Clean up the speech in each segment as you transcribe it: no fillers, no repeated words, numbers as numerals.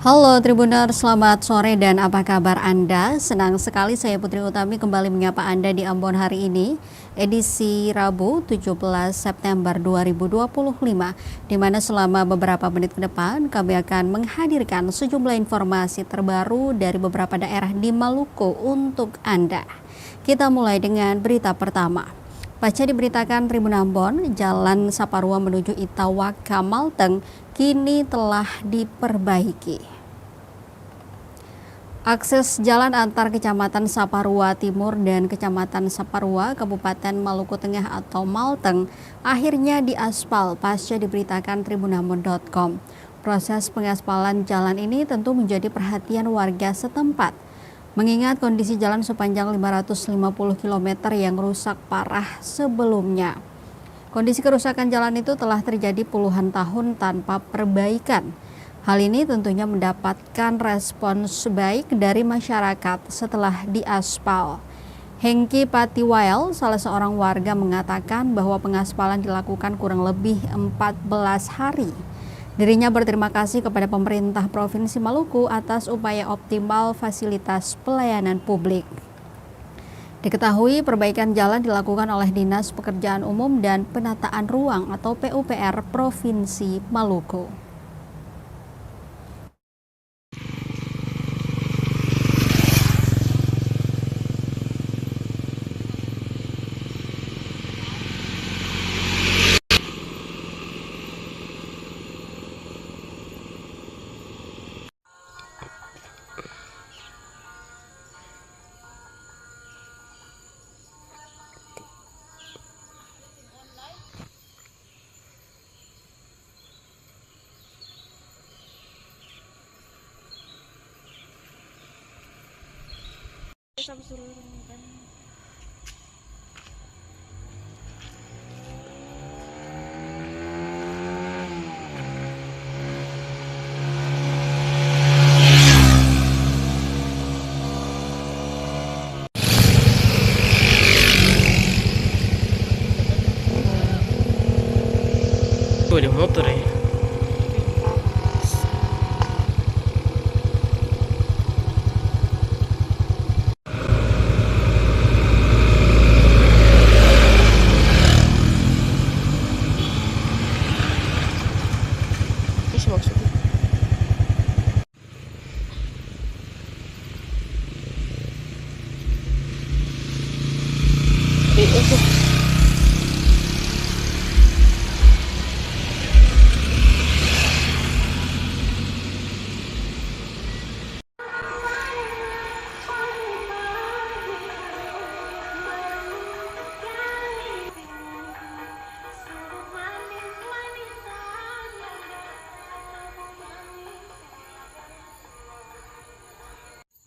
Halo Tribuner, selamat sore dan apa kabar Anda? Senang sekali saya Putri Utami kembali menyapa Anda di Ambon hari ini, edisi Rabu 17 September 2025, di mana selama beberapa menit ke depan kami akan menghadirkan sejumlah informasi terbaru dari beberapa daerah di Maluku untuk Anda. Kita mulai dengan berita pertama. Pasca diberitakan Tribun Ambon, Jalan Saparua menuju Itawaka Malteng kini telah diperbaiki. Akses jalan antar Kecamatan Saparua Timur dan Kecamatan Saparua, Kabupaten Maluku Tengah atau Malteng, akhirnya diaspal pasca diberitakan tribunambon.com. Proses pengaspalan jalan ini tentu menjadi perhatian warga setempat, mengingat kondisi jalan sepanjang 550 km yang rusak parah sebelumnya. Kondisi kerusakan jalan itu telah terjadi puluhan tahun tanpa perbaikan. Hal ini tentunya mendapatkan respons baik dari masyarakat setelah diaspal. Hengki Patiwael, salah seorang warga, mengatakan bahwa pengaspalan dilakukan kurang lebih 14 hari. Dirinya berterima kasih kepada pemerintah Provinsi Maluku atas upaya optimal fasilitas pelayanan publik. Diketahui perbaikan jalan dilakukan oleh Dinas Pekerjaan Umum dan Penataan Ruang atau PUPR Provinsi Maluku. Di motor ya. Terus maksudnya itu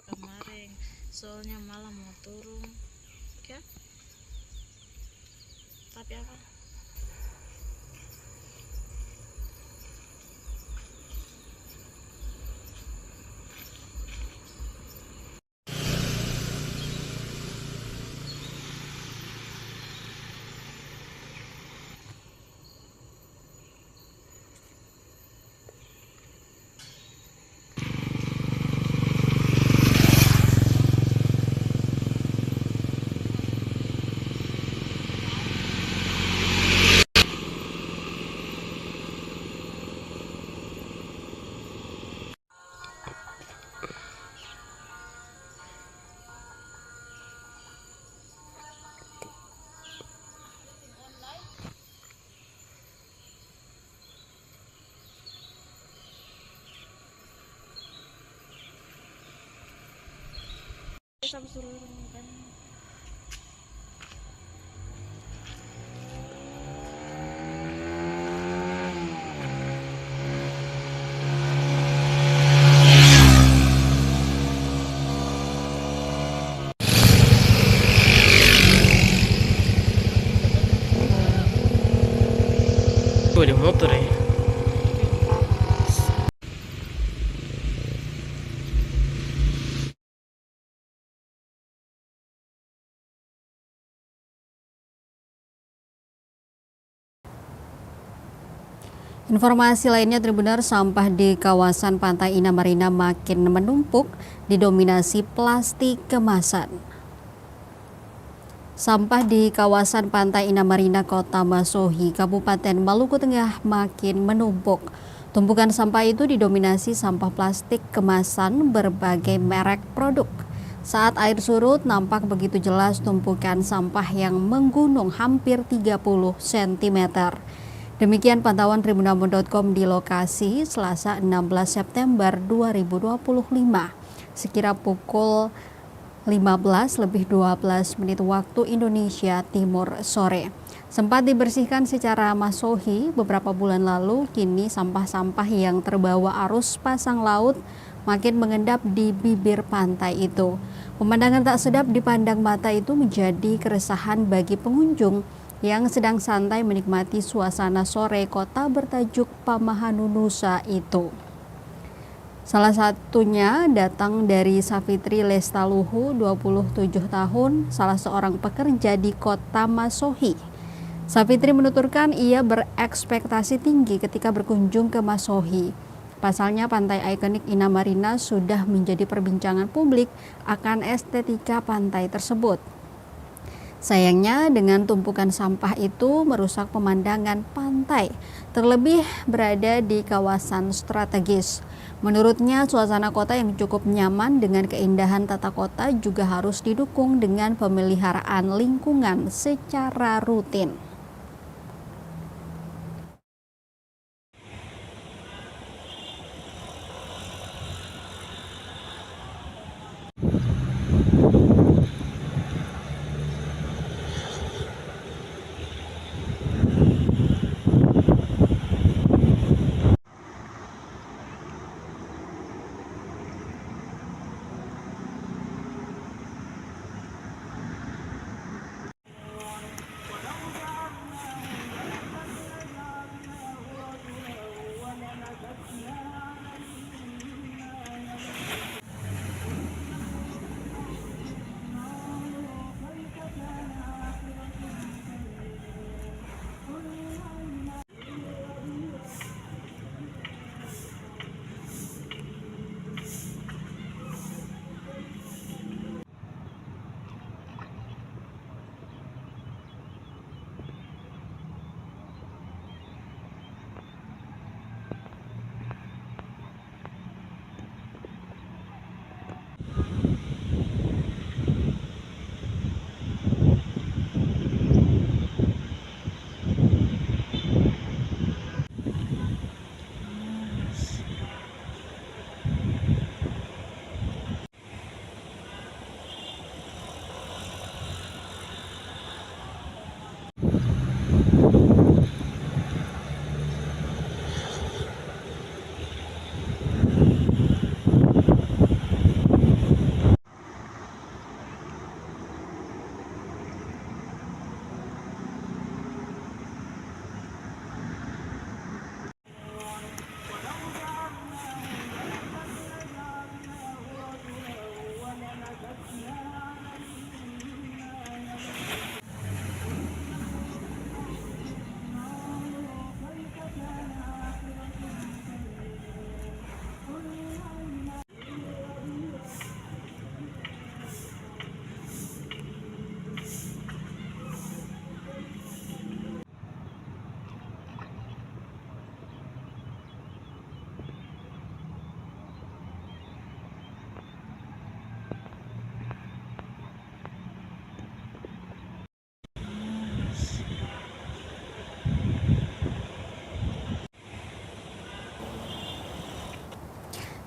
kemarin soalnya malam mau turun ya, tapi apa kita suruh kan. di motor ya. Informasi lainnya, Tribuners, sampah di kawasan Pantai Indah Marina makin menumpuk didominasi plastik kemasan. Sampah di kawasan Pantai Indah Marina, Kota Masohi, Kabupaten Maluku Tengah makin menumpuk. Tumpukan sampah itu didominasi sampah plastik kemasan berbagai merek produk. Saat air surut, nampak begitu jelas tumpukan sampah yang menggunung hampir 30 cm. Demikian pantauan tribunambon.com di lokasi Selasa 16 September 2025, sekira pukul 15:12 waktu Indonesia Timur sore. Sempat dibersihkan secara masohi beberapa bulan lalu, kini sampah-sampah yang terbawa arus pasang laut makin mengendap di bibir pantai itu. Pemandangan tak sedap dipandang mata itu menjadi keresahan bagi pengunjung yang sedang santai menikmati suasana sore kota bertajuk Pamahanu Nusa itu. Salah satunya datang dari Safitri Lestaluhu, 27 tahun, salah seorang pekerja di Kota Masohi. Safitri menuturkan ia berekspektasi tinggi ketika berkunjung ke Masohi. Pasalnya, pantai ikonik Indah Marina sudah menjadi perbincangan publik akan estetika pantai tersebut. Sayangnya, dengan tumpukan sampah itu merusak pemandangan pantai, terlebih berada di kawasan strategis. Menurutnya, suasana kota yang cukup nyaman dengan keindahan tata kota juga harus didukung dengan pemeliharaan lingkungan secara rutin.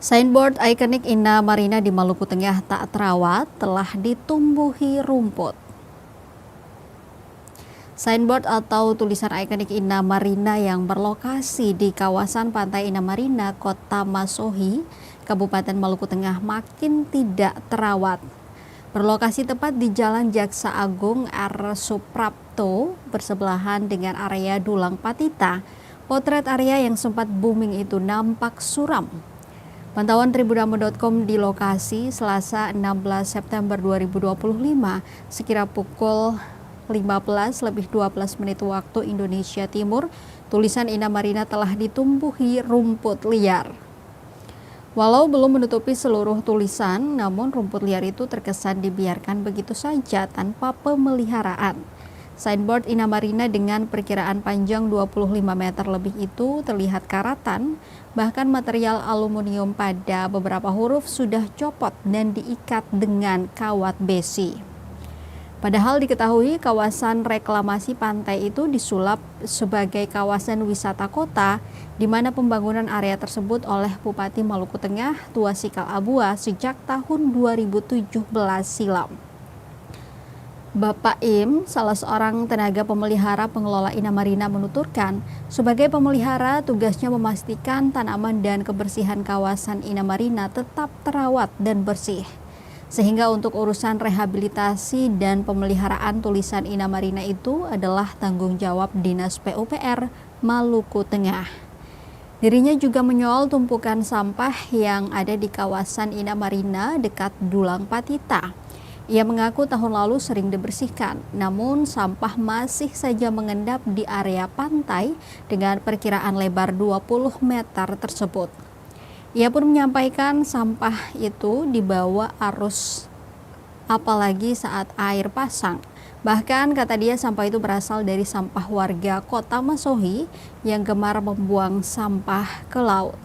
Signboard ikonik Indah Marina di Maluku Tengah tak terawat telah ditumbuhi rumput. Signboard atau tulisan ikonik Indah Marina yang berlokasi di kawasan Pantai Indah Marina, Kota Masohi, Kabupaten Maluku Tengah makin tidak terawat. Berlokasi tepat di Jalan Jaksa Agung R. Suprapto bersebelahan dengan area Dulang Patita, potret area yang sempat booming itu nampak suram. Pantauan tribunambon.com di lokasi Selasa 16 September 2025 sekira pukul 15:12 waktu Indonesia Timur tulisan Ina Marina telah ditumbuhi rumput liar. Walau belum menutupi seluruh tulisan, namun rumput liar itu terkesan dibiarkan begitu saja tanpa pemeliharaan. Signboard Ina Marina dengan perkiraan panjang 25 meter lebih itu terlihat karatan, bahkan material aluminium pada beberapa huruf sudah copot dan diikat dengan kawat besi. Padahal diketahui kawasan reklamasi pantai itu disulap sebagai kawasan wisata kota, di mana pembangunan area tersebut oleh Bupati Maluku Tengah Tuasikal Abua sejak tahun 2017 silam. Bapak Im, salah seorang tenaga pemelihara pengelola Ina Marina menuturkan, sebagai pemelihara tugasnya memastikan tanaman dan kebersihan kawasan Ina Marina tetap terawat dan bersih. Sehingga untuk urusan rehabilitasi dan pemeliharaan tulisan Ina Marina itu adalah tanggung jawab Dinas PUPR Maluku Tengah. Dirinya juga menyoal tumpukan sampah yang ada di kawasan Ina Marina dekat Dulang Patita. Ia mengaku tahun lalu sering dibersihkan, namun sampah masih saja mengendap di area pantai dengan perkiraan lebar 20 meter tersebut. Ia pun menyampaikan sampah itu dibawa arus, apalagi saat air pasang. Bahkan kata dia sampah itu berasal dari sampah warga Kota Masohi yang gemar membuang sampah ke laut.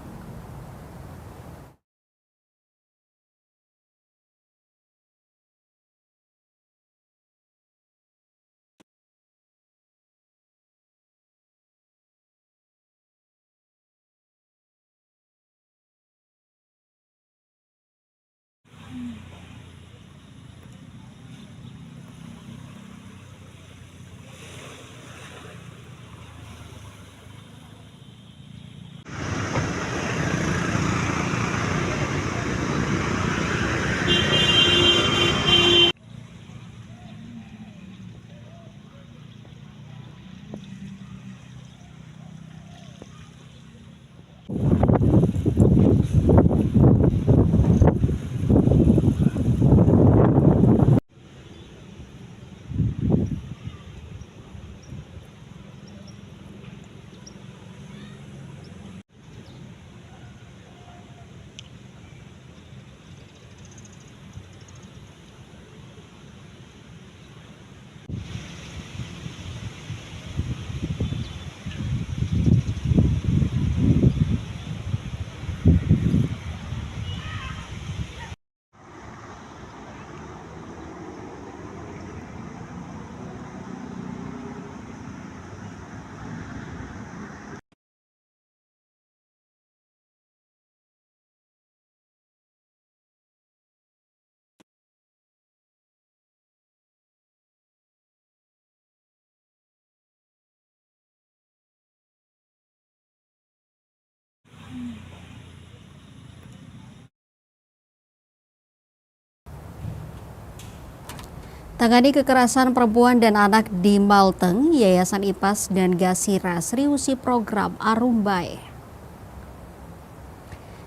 Tangani kekerasan perempuan dan anak di Malteng, Yayasan IPAS dan Gasira seriusi program Arumbai.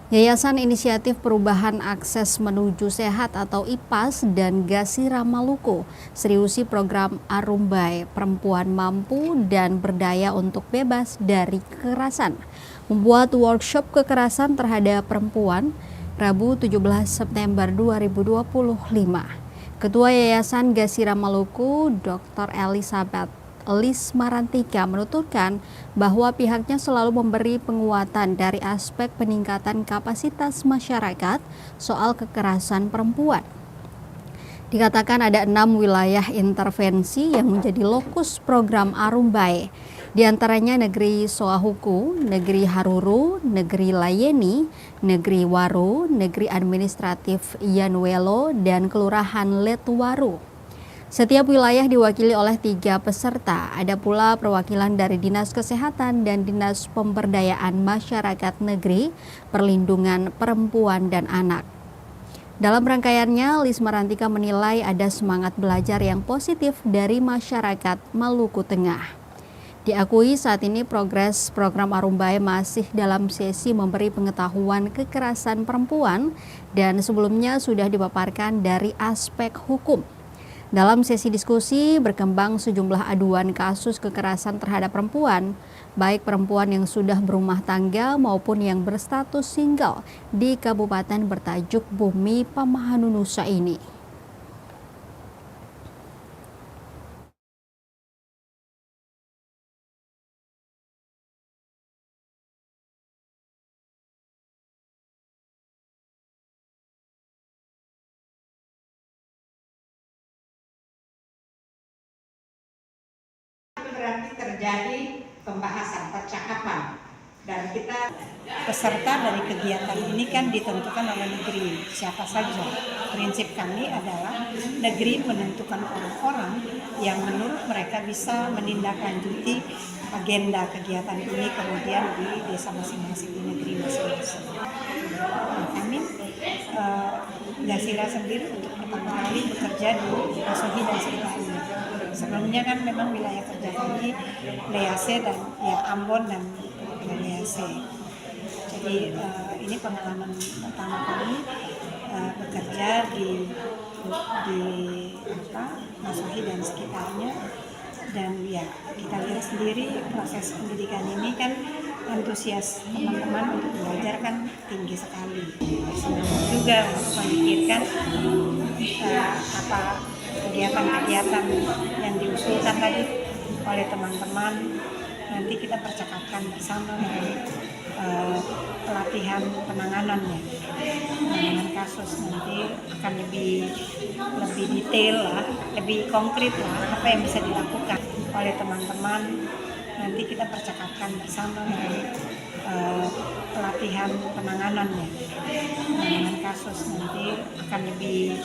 Yayasan Inisiatif Perubahan Akses Menuju Sehat atau IPAS dan Gasira Maluku seriusi program Arumbai, perempuan mampu dan berdaya untuk bebas dari kekerasan, membuat workshop kekerasan terhadap perempuan Rabu 17 September 2025. Ketua Yayasan Gasira Maluku, Dr. Elizabeth Lismarantika menuturkan bahwa pihaknya selalu memberi penguatan dari aspek peningkatan kapasitas masyarakat soal kekerasan perempuan. Dikatakan ada 6 wilayah intervensi yang menjadi lokus program Arumbai, di antaranya negeri Soahuku, negeri Haruru, negeri Layeni, negeri Waru, negeri administratif Yanwelo, dan kelurahan Letuwaru. Setiap wilayah diwakili oleh 3 peserta, ada pula perwakilan dari Dinas Kesehatan dan Dinas Pemberdayaan Masyarakat Negeri, Perlindungan Perempuan dan Anak. Dalam rangkaiannya, Lismarantika menilai ada semangat belajar yang positif dari masyarakat Maluku Tengah. Diakui saat ini progres program Arumbai masih dalam sesi memberi pengetahuan kekerasan perempuan dan sebelumnya sudah dipaparkan dari aspek hukum. Dalam sesi diskusi berkembang sejumlah aduan kasus kekerasan terhadap perempuan, baik perempuan yang sudah berumah tangga maupun yang berstatus single di kabupaten bertajuk Bumi Pamahanunusa ini. Berarti terjadi pembahasan, percakapan, dan kita peserta dari kegiatan ini kan ditentukan oleh negeri, siapa saja. Prinsip kami adalah negeri menentukan orang-orang yang menurut mereka bisa menindaklanjuti agenda kegiatan ini kemudian di desa masing-masing, di negeri masing-masing. Nah, kami Dasila sendiri untuk pertama kali bekerja di Pasohi dan sekitarnya. Sebelumnya kan memang wilayah kerja kami Lease dan Ambon dan Lease. Jadi ini pengalaman pertama kami bekerja di Pasohi dan sekitarnya. Dan ya kita lihat sendiri proses pendidikan ini kan antusias teman-teman untuk belajar kan tinggi sekali. Sebenarnya juga memikirkan apa kegiatan-kegiatan yang diusulkan tadi oleh teman-teman, nanti kita percakapkan bersama dengan pelatihan penanganan kasus, nanti akan lebih detail lah, lebih konkret lah apa yang bisa dilakukan oleh teman-teman, nanti kita percakapkan bersama dengan pelatihan penanganan kasus, nanti akan lebih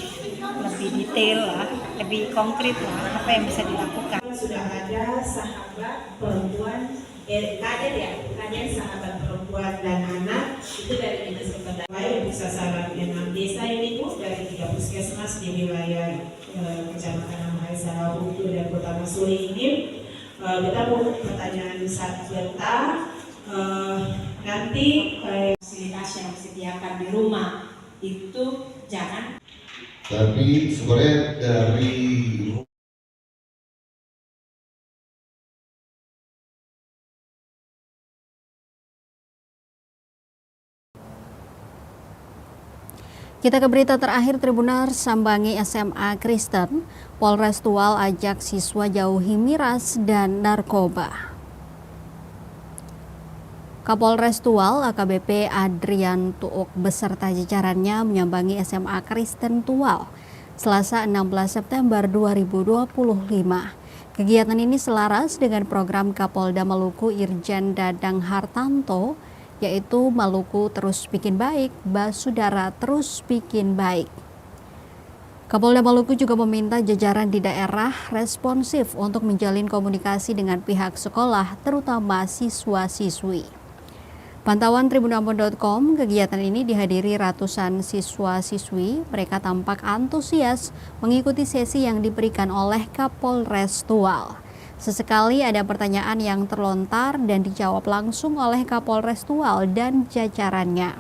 detail lah, lebih konkret lah apa yang bisa dilakukan. Sudah ada sahabat perempuan kader sahabat perempuan dan anak itu dari Dinas Pemberdayaan untuk sasaran 6 desa ini Bu, dari 3 puskesmas di wilayah Kecamatan Amahai, Hutu dan Kota Masuri ini. Kita mau pertanyaan sebentar. Nanti fasilitas yang disediakan di rumah itu jangan. Tapi sebenarnya dari Kita ke berita terakhir. Tribunars sambangi SMA Kristen, Polres Tual ajak siswa jauhi miras dan narkoba. Kapolres Tual AKBP Adrian Tuuk beserta jajarannya menyambangi SMA Kristen Tual Selasa 16 September 2025. Kegiatan ini selaras dengan program Kapolda Maluku Irjen Dadang Hartanto, yaitu Maluku Terus Bikin Baik, Basudara Terus Bikin Baik. Kapolda Maluku juga meminta jajaran di daerah responsif untuk menjalin komunikasi dengan pihak sekolah, terutama siswa-siswi. Pantauan tribunambon.com, kegiatan ini dihadiri ratusan siswa-siswi. Mereka tampak antusias mengikuti sesi yang diberikan oleh Kapolres Tual. Sesekali ada pertanyaan yang terlontar dan dijawab langsung oleh Kapolres Tual dan jajarannya.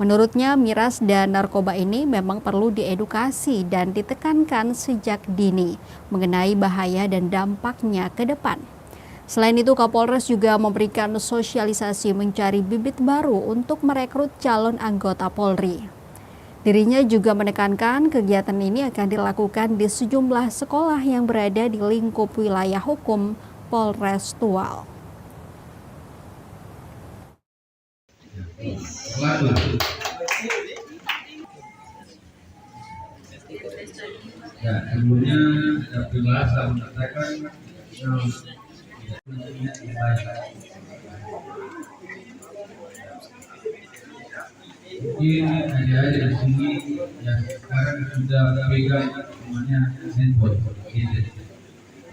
Menurutnya, miras dan narkoba ini memang perlu diedukasi dan ditekankan sejak dini mengenai bahaya dan dampaknya ke depan. Selain itu, Kapolres juga memberikan sosialisasi mencari bibit baru untuk merekrut calon anggota Polri. Dirinya juga menekankan kegiatan ini akan dilakukan di sejumlah sekolah yang berada di lingkup wilayah hukum Polres Tual. Ya, sebelumnya saya mengatakan mungkin ada di sini yang sekarang sudah pegang namanya handphone, gadget.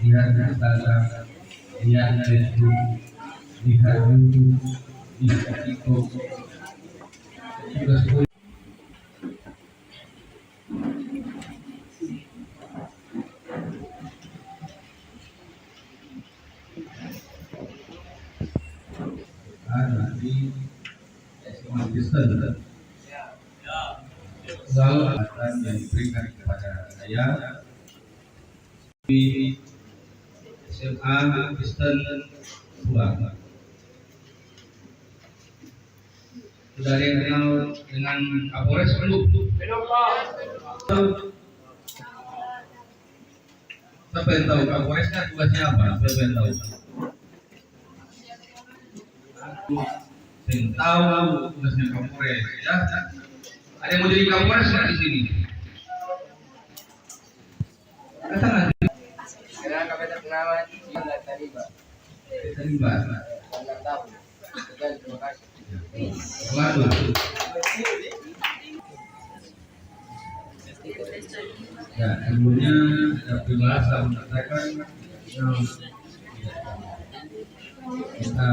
Lihat Instagram, lihat Facebook, lihat YouTube, lihat TikTok. Sudah ada di SMA Kristen. Soal yang diberikan kepada saya di SMA Kristen Tua. Sudah ada yang kenal dengan Kapolres belum? Belum Pak. Siapa yang tahu Kapolresnya tugasnya apa? Siapa yang tahu? Yang tahu tugasnya Kapolres ya? Ada yang mau jadi Kapolres nggak di sini? Ada nggak? Kailangan kami terkenal tadi, Pak. Tadi Mbak. 6 tahun. Sekian, terima kasih. Waduh. Ya, sebelumnya ada penjelasan mengatakan kita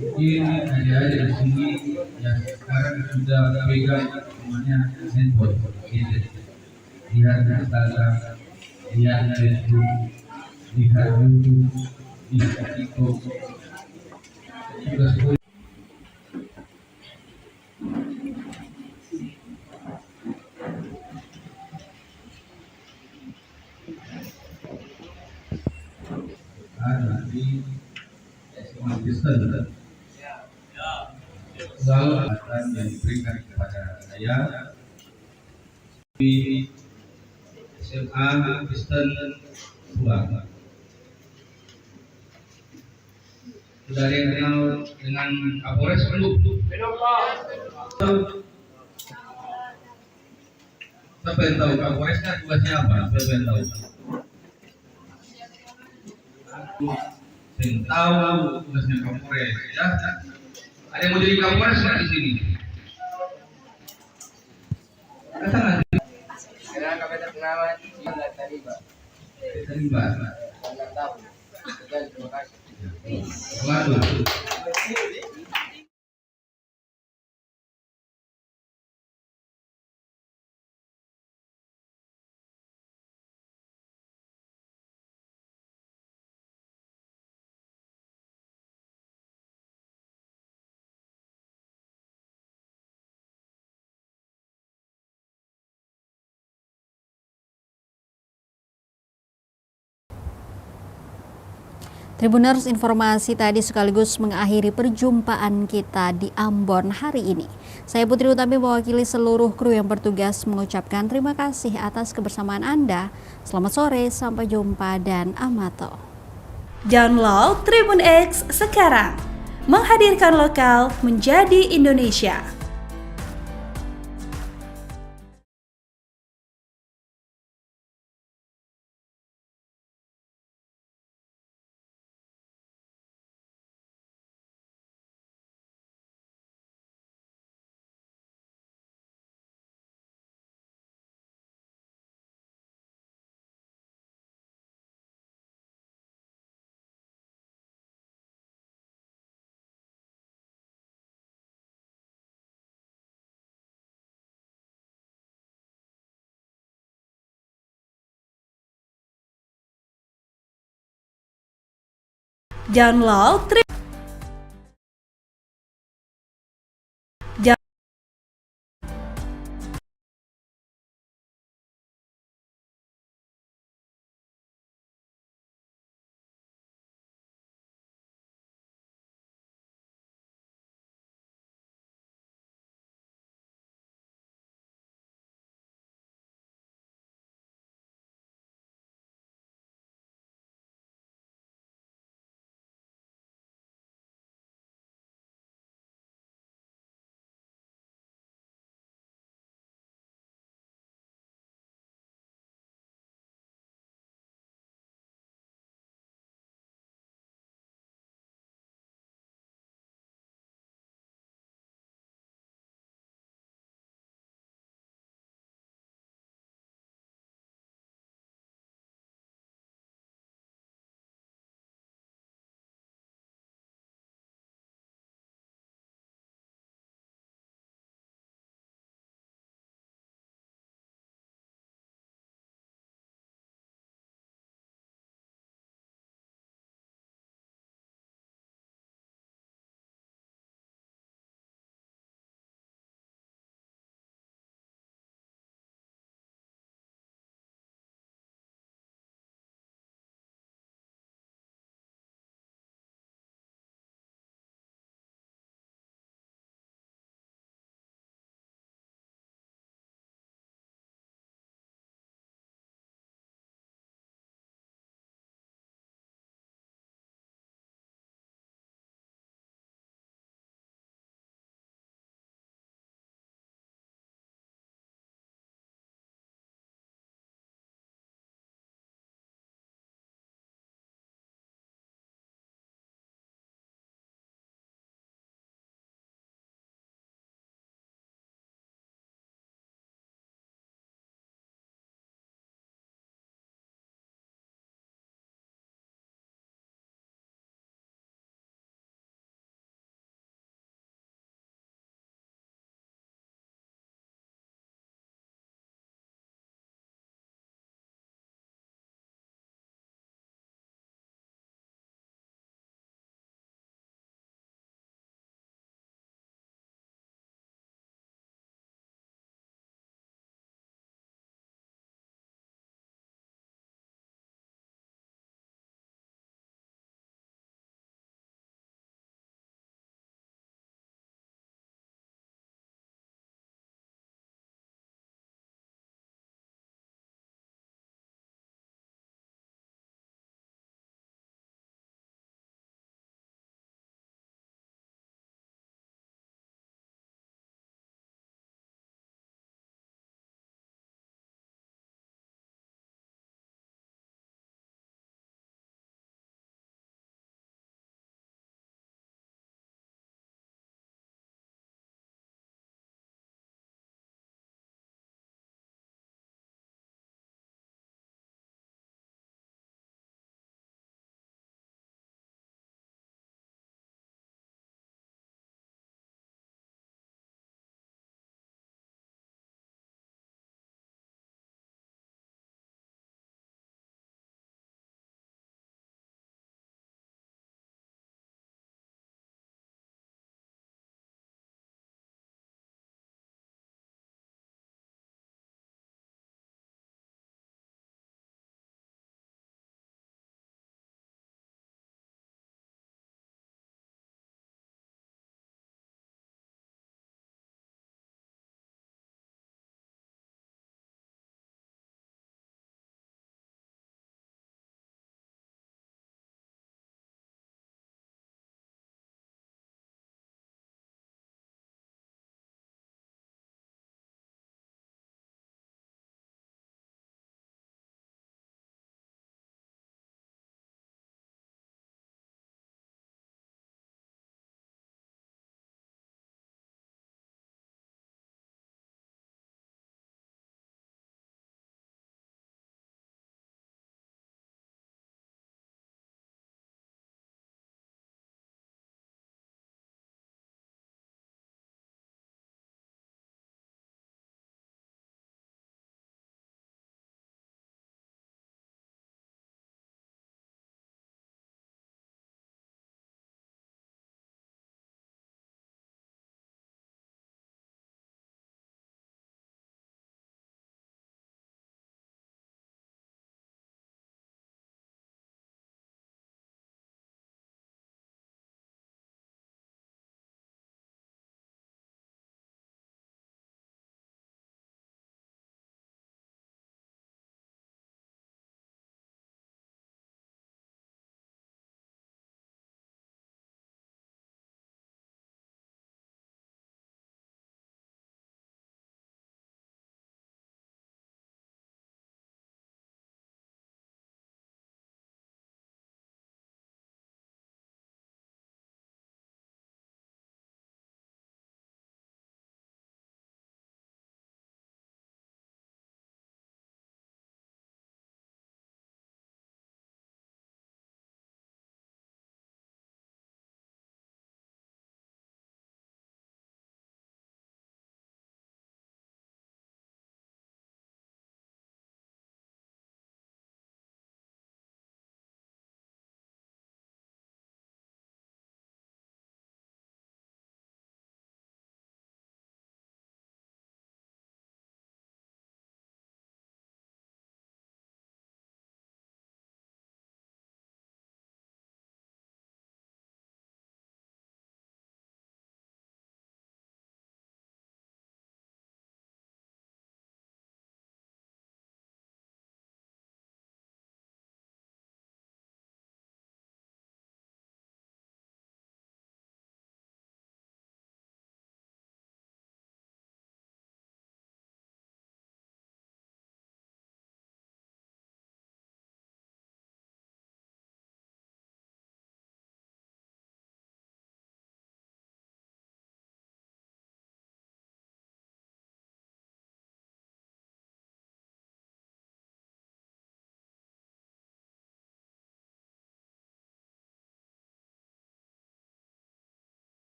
mungkin adik-adik di sini yang sekarang sudah pegang namanya handphone, gadget. Lihat Instagram, lihat Facebook, lihat YouTube, lihat TikTok. Sudah ada di SMA Kristen. Lalu akan yang diberikan kepada saya di SMA Kristen Tua. Sudah ada yang kenal dengan Kapolres belum? Belum Pak. Siapa yang tahu Kapolresnya tugasnya apa? Siapa yang tahu? Yang tahu tugasnya Kapolres ya? Ada yang mau jadi Kapolres nggak di sini? Ada nggak? Kailangan kami terkenal tadi, Pak. Tadi Mbak. 6 tahun. Sekian, terima kasih. Waduh. Tribuners, informasi tadi sekaligus mengakhiri perjumpaan kita di Ambon hari ini. Saya Putri Utami mewakili seluruh kru yang bertugas mengucapkan terima kasih atas kebersamaan Anda. Selamat sore, sampai jumpa dan amato. Download Tribun X sekarang, menghadirkan lokal menjadi Indonesia. Download